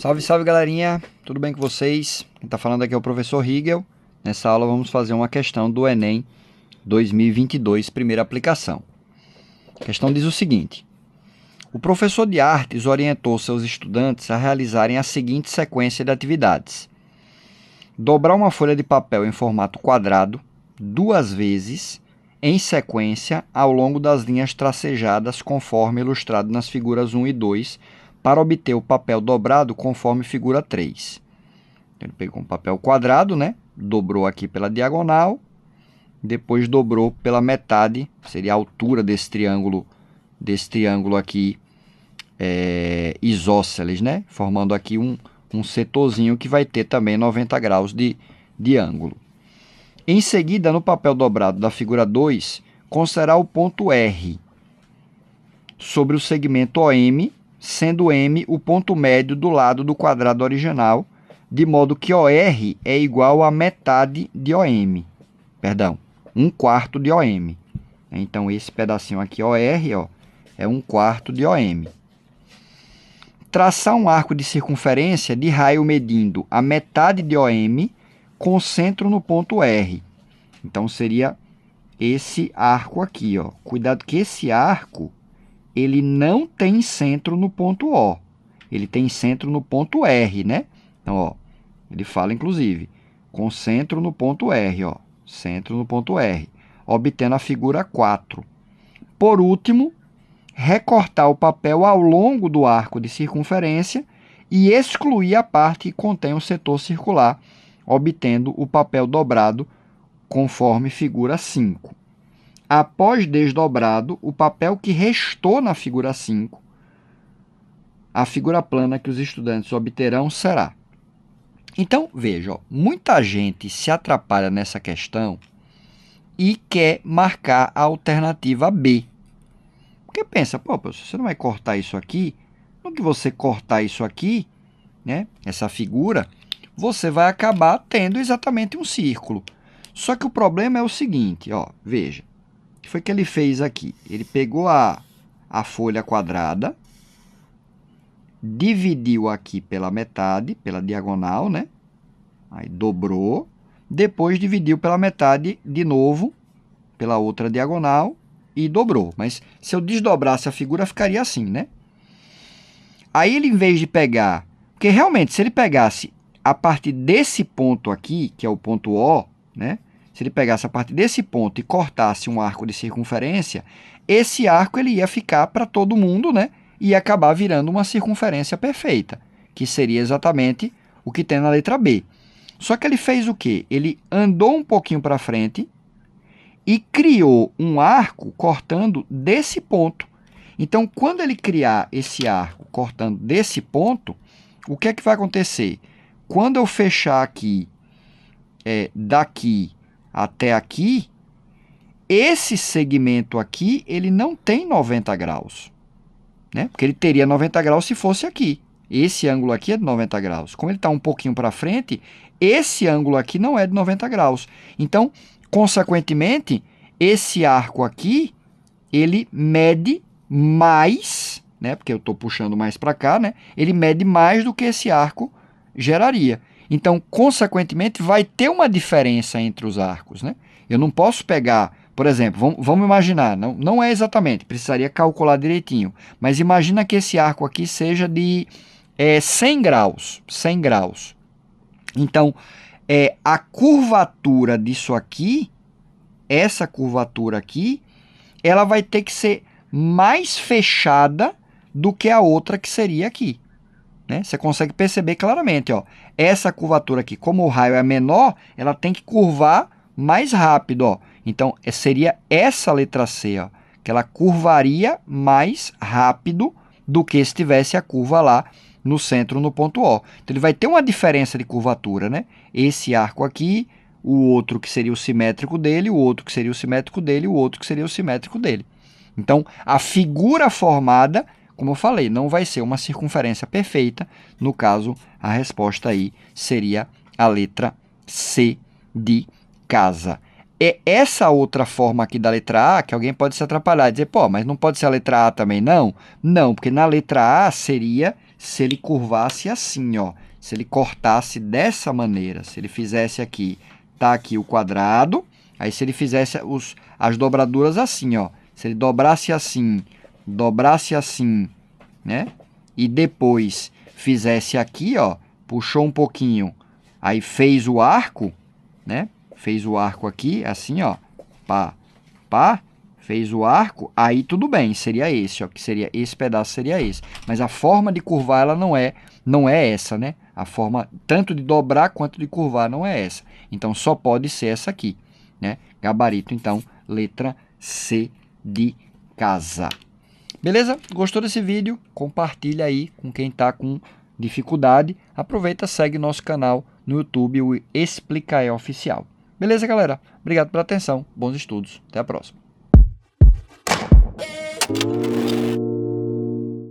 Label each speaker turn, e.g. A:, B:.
A: Salve, salve galerinha, tudo bem com vocês? Quem está falando aqui é o professor Rigel. Nessa aula vamos fazer uma questão do Enem 2022, primeira aplicação. A questão diz o seguinte: o professor de artes orientou seus estudantes a realizarem a seguinte sequência de atividades: dobrar uma folha de papel em formato quadrado 2 vezes em sequência ao longo das linhas tracejadas conforme ilustrado nas figuras 1 e 2, para obter o papel dobrado conforme figura 3. Então, ele pegou um papel quadrado, né? Dobrou aqui pela diagonal, depois dobrou pela metade, seria a altura desse triângulo aqui, isósceles, né? Formando aqui um setorzinho que vai ter também 90 graus de ângulo. Em seguida, no papel dobrado da figura 2, considerar o ponto R sobre o segmento OM, sendo M o ponto médio do lado do quadrado original, de modo que OR é igual a metade de OM. Perdão, 1/4 de OM. Então, esse pedacinho aqui, OR, ó, é 1/4 de OM. Traçar um arco de circunferência de raio medindo a metade de OM com centro no ponto R. Então, seria esse arco aqui, ó. Cuidado que esse arco ele não tem centro no ponto O. Ele tem centro no ponto R, né? Então, ó, ele fala, inclusive, com centro no ponto R, ó. Centro no ponto R, obtendo a figura 4. Por último, recortar o papel ao longo do arco de circunferência e excluir a parte que contém o setor circular, obtendo o papel dobrado conforme figura 5. Após desdobrado, o papel que restou na figura 5, a figura plana que os estudantes obterão será. Então, veja, ó, muita gente se atrapalha nessa questão e quer marcar a alternativa B. Porque pensa, pô, você não vai cortar isso aqui? No que você cortar isso aqui, né, essa figura, você vai acabar tendo exatamente um círculo. Só que o problema é o seguinte, ó, veja. O que foi que ele fez aqui? Ele pegou a folha quadrada, dividiu aqui pela metade, pela diagonal, né? Aí dobrou, depois dividiu pela metade de novo, pela outra diagonal, e dobrou. Mas se eu desdobrasse a figura, ficaria assim, né? Aí ele, em vez de pegar... Porque realmente, se ele pegasse a partir desse ponto aqui, que é o ponto O, né? Se ele pegasse a partir desse ponto e cortasse um arco de circunferência, esse arco ele ia ficar para todo mundo, né? E ia acabar virando uma circunferência perfeita, que seria exatamente o que tem na letra B. Só que ele fez o quê? Ele andou um pouquinho para frente e criou um arco cortando desse ponto. Então, quando ele criar esse arco cortando desse ponto, o que é que vai acontecer? Quando eu fechar aqui, daqui até aqui, esse segmento aqui, ele não tem 90 graus, né? Porque ele teria 90 graus se fosse aqui. Esse ângulo aqui é de 90 graus. Como ele está um pouquinho para frente, esse ângulo aqui não é de 90 graus. Então, consequentemente, esse arco aqui, ele mede mais, né? Porque eu estou puxando mais para cá, né? Ele mede mais do que esse arco geraria. Então, consequentemente, vai ter uma diferença entre os arcos, né? Eu não posso pegar, por exemplo, vamos imaginar, não é exatamente, precisaria calcular direitinho, mas imagina que esse arco aqui seja de 100 graus, 100 graus. Então, a curvatura disso aqui, essa curvatura aqui, ela vai ter que ser mais fechada do que a outra que seria aqui. Né? Você consegue perceber claramente, ó, essa curvatura aqui, como o raio é menor, ela tem que curvar mais rápido. Ó. Então, seria essa letra C, ó, que ela curvaria mais rápido do que se tivesse a curva lá no centro, no ponto O. Então, ele vai ter uma diferença de curvatura, né? Esse arco aqui, o outro que seria o simétrico dele, o outro que seria o simétrico dele, o outro que seria o simétrico dele. Então, a figura formada, como eu falei, não vai ser uma circunferência perfeita. No caso, a resposta aí seria a letra C de casa. É essa outra forma aqui da letra A que alguém pode se atrapalhar e dizer, pô, mas não pode ser a letra A também, não? Não, porque na letra A seria se ele curvasse assim, ó. Se ele cortasse dessa maneira, se ele fizesse aqui, tá aqui o quadrado, aí se ele fizesse as dobraduras assim, ó. Se ele dobrasse assim, né? E depois fizesse aqui, ó, puxou um pouquinho, aí fez o arco, né? Fez o arco aqui, assim, ó, pá, pá, fez o arco, aí tudo bem, seria esse, ó, que seria esse pedaço, seria esse. Mas a forma de curvar, ela não é essa, né? A forma tanto de dobrar quanto de curvar não é essa. Então, só pode ser essa aqui, né? Gabarito, então, letra C de casa. Beleza? Gostou desse vídeo? Compartilha aí com quem está com dificuldade. Aproveita, segue nosso canal no YouTube, o Explicae Oficial. Beleza, galera? Obrigado pela atenção. Bons estudos. Até a próxima.